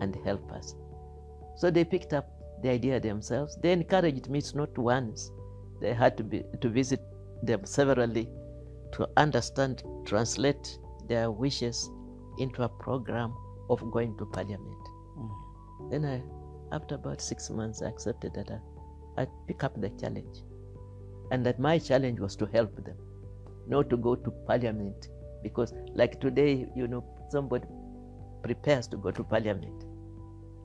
Speaker 1: and help us. So they picked up the idea themselves. They encouraged me, it's not once. They had to visit them severally to understand, translate their wishes into a program of going to parliament. Then after about 6 months, I accepted that I'd pick up the challenge. And that my challenge was to help them, not to go to parliament. Because like today, you know, somebody prepares to go to parliament.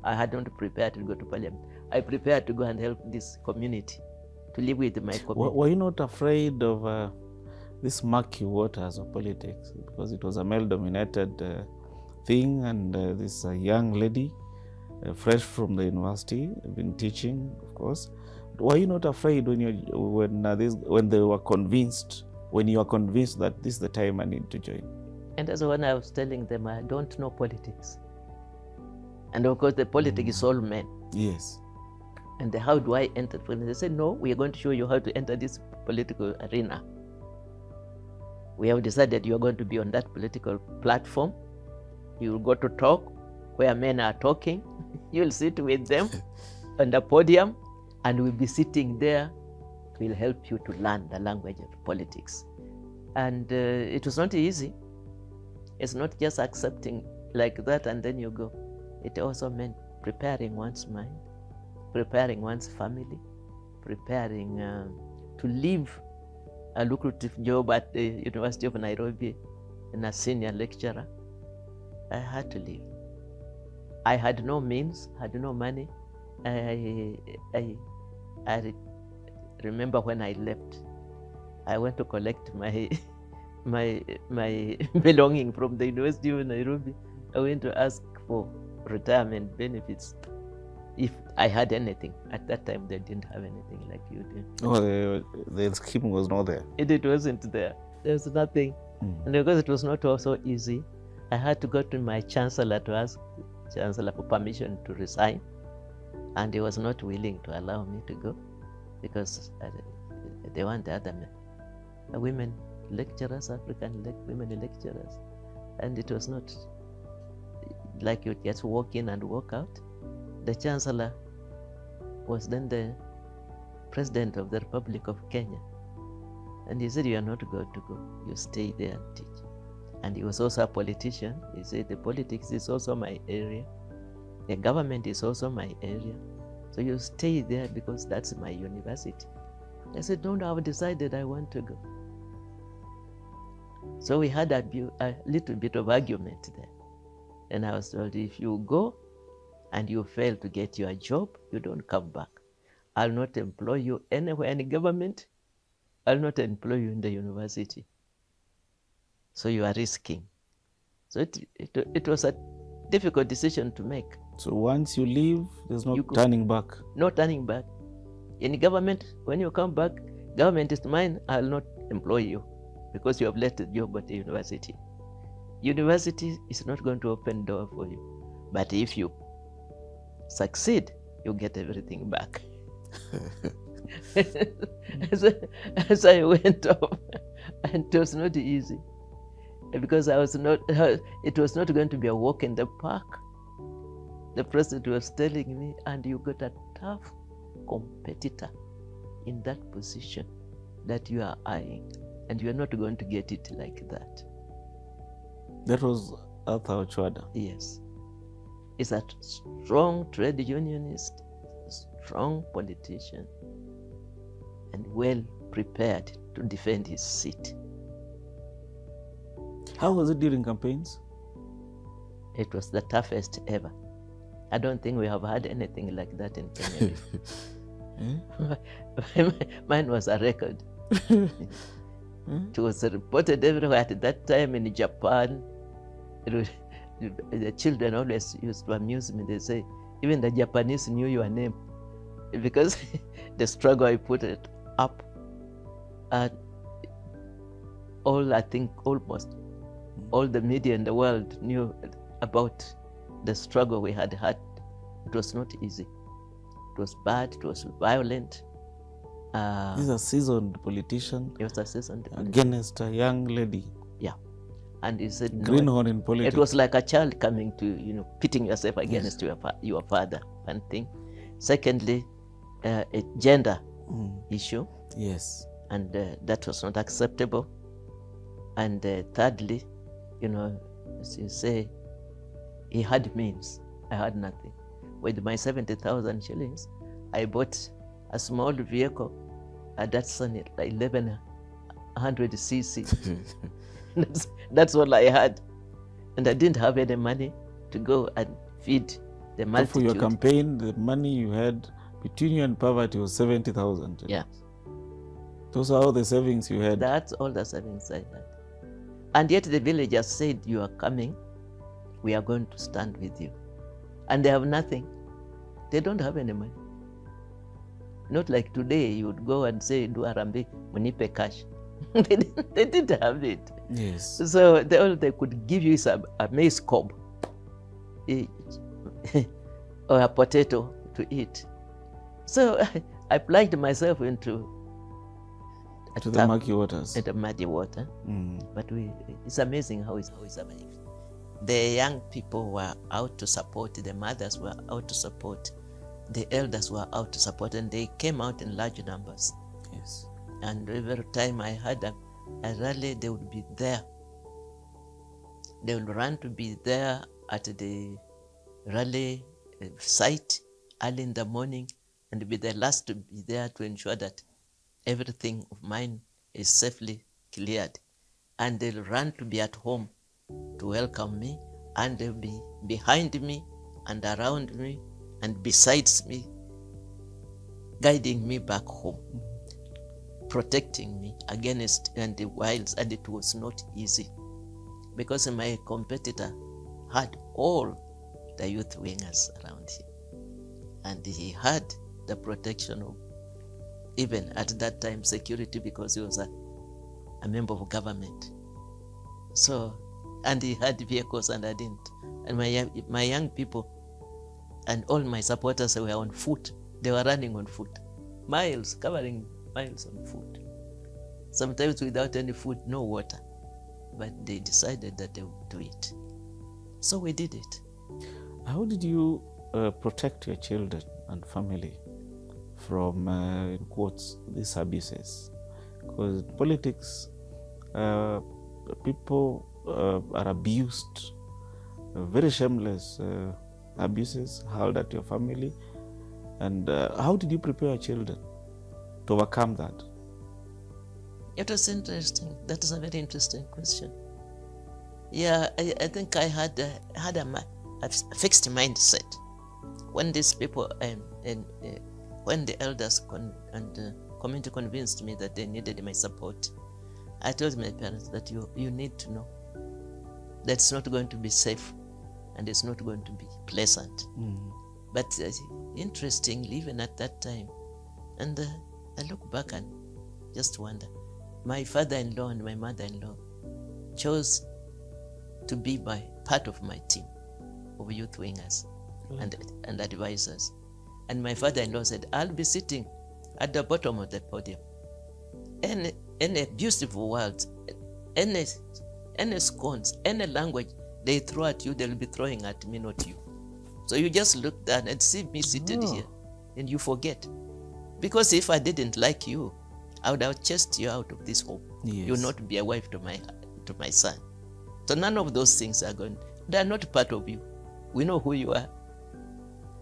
Speaker 1: I hadn't prepared to go to parliament. I prepared to go and help this community, to live with my community.
Speaker 2: Were you not afraid of this murky waters of politics? Because it was a male-dominated thing, and this young lady, fresh from the university, been teaching, of course. Were you not afraid when you were convinced that this is the time I need to join?
Speaker 1: And that's when I was telling them I don't know politics. And of course the politics is all men.
Speaker 2: Yes.
Speaker 1: And how do I enter? They said, no, we are going to show you how to enter this political arena. We have decided you are going to be on that political platform. You will go to talk where men are talking. You will sit with them on the podium, and we'll be sitting there. We'll help you to learn the language of politics. And it was not easy. It's not just accepting like that and then you go. It also meant preparing one's mind, preparing one's family, preparing to leave a lucrative job at the University of Nairobi and a senior lecturer. I had to leave. I had no means, had no money. I remember when I left, I went to collect my belonging from the University of Nairobi. I went to ask for retirement benefits if I had anything. At that time, they didn't have anything like you did.
Speaker 2: Oh, the scheme was not there.
Speaker 1: It wasn't there. There was nothing. And because it was not also easy, I had to go to my chancellor to ask the chancellor for permission to resign. And he was not willing to allow me to go because they want the other men, women lecturers, African women lecturers. And it was not like you just walk in and walk out. The chancellor was then the president of the Republic of Kenya. And he said, you are not going to go. You stay there and teach. And he was also a politician. He said, the politics is also my area. The government is also my area. So you stay there because that's my university. I said, no, I've decided I want to go. So we had a little bit of argument there. And I was told, if you go and you fail to get your job, you don't come back. I'll not employ you anywhere in government. I'll not employ you in the university. So you are risking. So it was a difficult decision to make.
Speaker 2: So once you leave, there's no turning back.
Speaker 1: No turning back. In government, when you come back, government is mine, I'll not employ you because you have left the job at the university. University is not going to open door for you. But if you succeed, you get everything back. as I went off, and it was not easy because it was not going to be a walk in the park. The president was telling me, and you got a tough competitor in that position that you are eyeing, and you are not going to get it like that.
Speaker 2: That was Arthur Ochwada.
Speaker 1: Yes. He's a strong trade unionist, strong politician, and well prepared to defend his seat.
Speaker 2: How was it during campaigns?
Speaker 1: It was the toughest ever. I don't think we have had anything like that in Kenya. Mine was a record. It was reported everywhere at that time in Japan. The children always used to amuse me. They say, even the Japanese knew your name because the struggle I put it up. And I think almost all the media in the world knew about the struggle we had had. It was not easy. It was bad. It was violent.
Speaker 2: He's a seasoned politician.
Speaker 1: He was a seasoned politician.
Speaker 2: Against a young lady.
Speaker 1: Yeah. And he said,
Speaker 2: greenhorn in politics.
Speaker 1: It was like a child coming to, pitting yourself against your father, one thing. Secondly, a gender issue.
Speaker 2: Yes.
Speaker 1: And that was not acceptable. And thirdly, as you say, he had means. I had nothing. With my 70,000 shillings, I bought a small vehicle, a Datsun 1100cc. That's all I had. And I didn't have any money to go and feed the multitude.
Speaker 2: So for your campaign, the money you had between you and poverty was 70,000.
Speaker 1: Yeah.
Speaker 2: Those are all the savings you had?
Speaker 1: That's all the savings I had. And yet the villagers said, you are coming, we are going to stand with you. And they have nothing. They don't have any money. Not like today, you would go and say, do Arambe, munipe cash. They didn't have it.
Speaker 2: Yes.
Speaker 1: So all they could give you is a maize cob or a potato to eat. So I plunged myself into
Speaker 2: To the murky waters.
Speaker 1: At the muddy water. But it's amazing how we survived. The young people were out to support, the mothers were out to support, the elders were out to support, and they came out in large numbers.
Speaker 2: Yes.
Speaker 1: And every time I had a rally, they would be there. They would run to be there at the rally site early in the morning and be the last to be there to ensure that everything of mine is safely cleared. And they'll run to be at home to welcome me, and they'll be behind me and around me and besides me, guiding me back home, protecting me against the wilds. And it was not easy because my competitor had all the youth wingers around him, and he had the protection of, even at that time, security, because he was a member of government. So, and he had vehicles and I didn't. And my young people and all my supporters were on foot. They were running on foot, miles, covering miles on foot. Sometimes without any food, no water. But they decided that they would do it. So we did it.
Speaker 2: How did you protect your children and family from, in quotes, these abuses? Because politics, people are abused, very shameless abuses hurled at your family. And how did you prepare your children to overcome that?
Speaker 1: It was interesting. That is a very interesting question. Yeah, I think I had a fixed mindset. When these people when the elders and community convinced me that they needed my support, I told my parents that you need to know that it's not going to be safe and it's not going to be pleasant. But interestingly, even at that time, and I look back and just wonder, my father-in-law and my mother-in-law chose to be part of my team of youth wingers and advisors. And my father-in-law said, I'll be sitting at the bottom of the podium. Any beautiful words, any scorns, any language they throw at you, they'll be throwing at me, not you. So you just look down and see me seated here, and you forget. Because if I didn't like you, I would have chased you out of this home. Yes. You will not be a wife to my son. So none of those things are going. They are not part of you. We know who you are.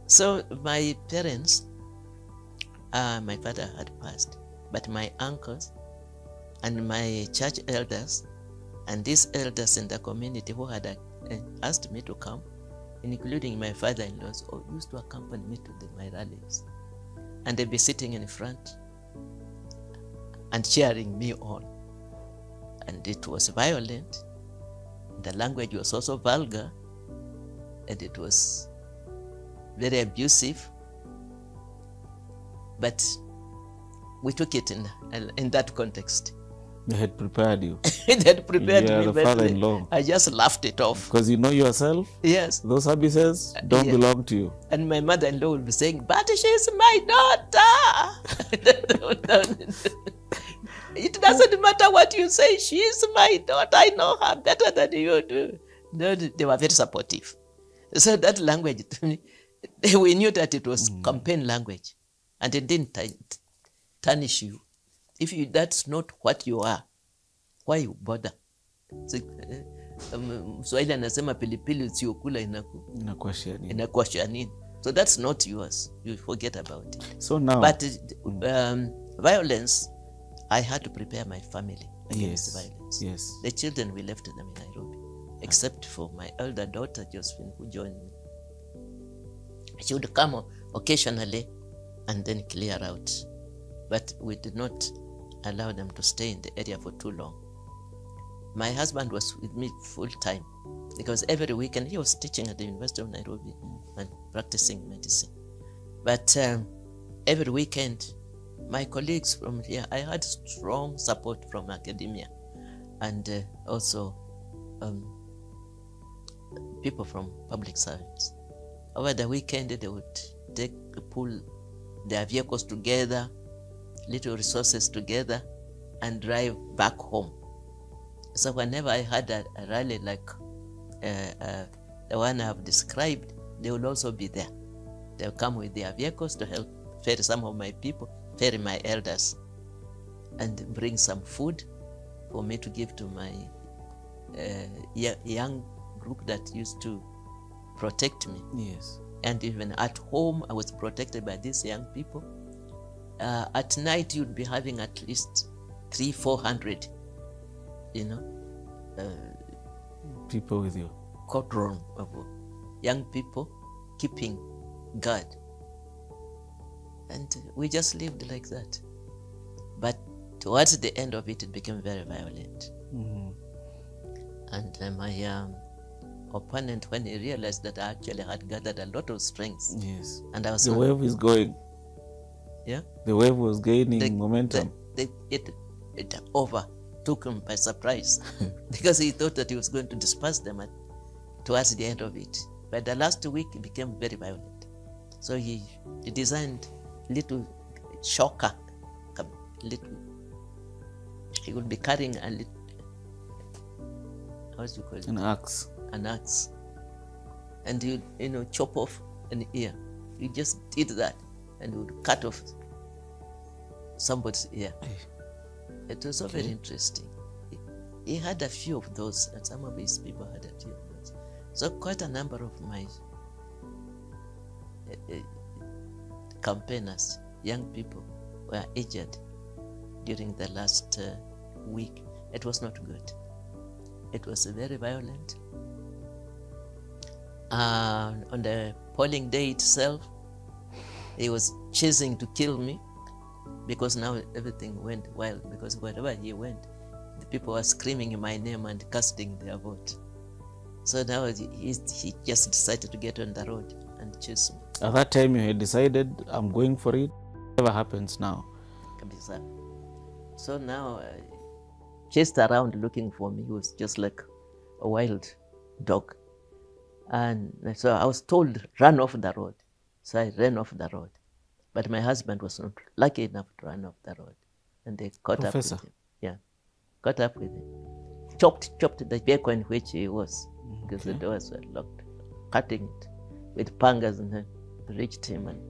Speaker 1: So my parents, my father had passed, but my uncles and my church elders and these elders in the community who had asked me to come, including my father-in-laws, used to accompany me to my rallies. And they'd be sitting in front and cheering me on. And it was violent. The language was also vulgar, and it was very abusive. But we took it in that context.
Speaker 2: They had prepared you.
Speaker 1: They had prepared me.
Speaker 2: The father-in-law.
Speaker 1: I just laughed it off.
Speaker 2: Because you know yourself,
Speaker 1: yes,
Speaker 2: those abuses don't belong to you.
Speaker 1: And my mother-in-law will be saying, but she's my daughter. It doesn't matter what you say, she's my daughter. I know her better than you do. No, they were very supportive. So that language, to me, we knew that it was campaign language, and it didn't tarnish you. If that's not what you are, why you bother? Swahili anasema pilipili usiokula inakuwa nini. So that's not yours. You forget about it.
Speaker 2: So now,
Speaker 1: but violence, I had to prepare my family against violence.
Speaker 2: Yes.
Speaker 1: The children, we left them in Nairobi, except for my elder daughter Josephine, who joined me. She would come occasionally and then clear out, but we did not allow them to stay in the area for too long. My husband was with me full time because every weekend he was teaching at the University of Nairobi and practicing medicine. But every weekend, my colleagues from here, I had strong support from academia and also people from public service. Over the weekend, they would pull their vehicles together, little resources together, and drive back home. So whenever I had a rally like the one I have described, they will also be there. They'll come with their vehicles to help ferry some of my people, ferry my elders, and bring some food for me to give to my young group that used to protect me.
Speaker 2: Yes.
Speaker 1: And even at home, I was protected by these young people. At night, you'd be having at least 300-400,
Speaker 2: people with you.
Speaker 1: Cordon of young people keeping guard. And we just lived like that. But towards the end of it, it became very violent.
Speaker 2: Mm-hmm.
Speaker 1: And my opponent, when he realized that I actually had gathered a lot of strength,
Speaker 2: Yes.
Speaker 1: and I was
Speaker 2: The wave is going.
Speaker 1: Yeah.
Speaker 2: The wave was gaining momentum.
Speaker 1: It overtook him by surprise because he thought that he was going to disperse them towards the end of it. But the last week it became very violent. So he designed little shocker, he would be carrying a little, how do you call it?
Speaker 2: An axe.
Speaker 1: An axe. And he would, chop off an ear. He just did that and he would cut off somebody's ear. It was so very interesting. He had a few of those, and some of his people had a few of those. So quite a number of my campaigners, young people, were injured during the last week. It was not good. It was very violent. On the polling day itself, he was chasing to kill me because now everything went wild, because wherever he went, the people were screaming my name and casting their vote. So now he just decided to get on the road and chase me.
Speaker 2: At that time, you had decided, I'm going for it. Whatever happens now.
Speaker 1: So now, chased around looking for me. He was just like a wild dog. And so I was told, run off the road. So I ran off the road. But my husband was not lucky enough to run off the road. And they caught up with him. Yeah, caught up with him. Chopped the vehicle in which he was, because the doors were locked, cutting it with pangas, and then reached him and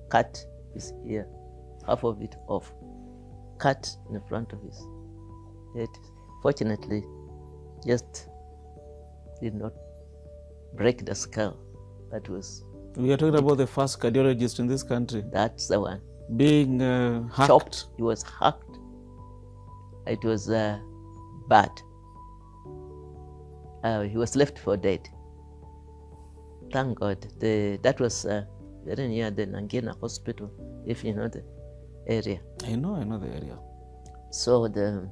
Speaker 1: cut his ear, half of it off, cut in the front of his head. Fortunately, just did not break the skull. That was...
Speaker 2: We are talking about the first cardiologist in this country.
Speaker 1: That's the one.
Speaker 2: Being hacked.
Speaker 1: Chopped. He was hacked. It was bad. He was left for dead. Thank God. That was very near the Nangina hospital, if you know the area.
Speaker 2: I know the area.
Speaker 1: So the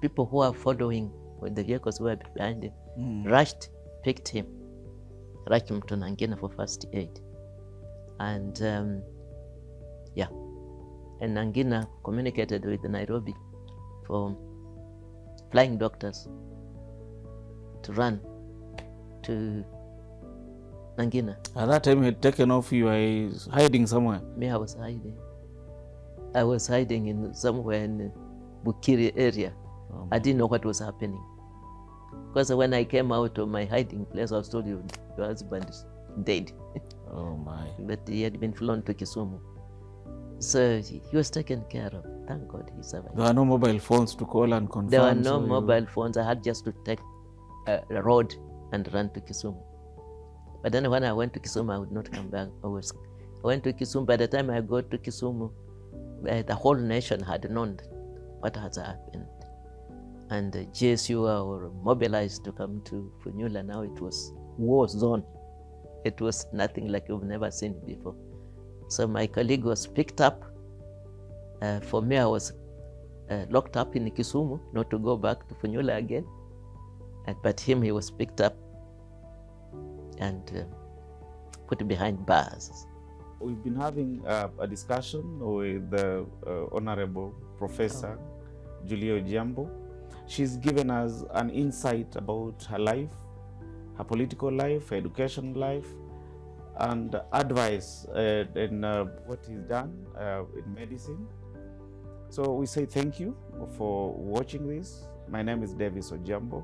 Speaker 1: people who are following with the vehicles who were behind him rushed, picked him, rushed him to Nangina for first aid. And and Nangina communicated with Nairobi for flying doctors to run to Nangina.
Speaker 2: At that time, you had taken off, you were hiding somewhere.
Speaker 1: Me, I was hiding. I was hiding in somewhere in Bukiri area. I didn't know what was happening. Because when I came out of my hiding place, I was told your husband is dead.
Speaker 2: Oh my.
Speaker 1: But he had been flown to Kisumu. So he was taken care of. Thank God he survived.
Speaker 2: There were no mobile phones to call and confirm.
Speaker 1: There were no mobile phones. I had just to take a road and run to Kisumu. But then when I went to Kisumu, I would not come back. I went to Kisumu. By the time I got to Kisumu, the whole nation had known what has happened. And the GSU were mobilized to come to Funyula. Now it was war zone. It was nothing like you've never seen before. So my colleague was picked up. For me, I was locked up in Kisumu, not to go back to Funyula again. But him, he was picked up and put behind bars.
Speaker 2: We've been having a discussion with the Honorable Professor Julia Ojiambo. She's given us an insight about her life, her political life, her education life, and advice in what is done in medicine. So we say thank you for watching this. My name is Davis Ojiambo.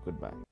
Speaker 2: Goodbye.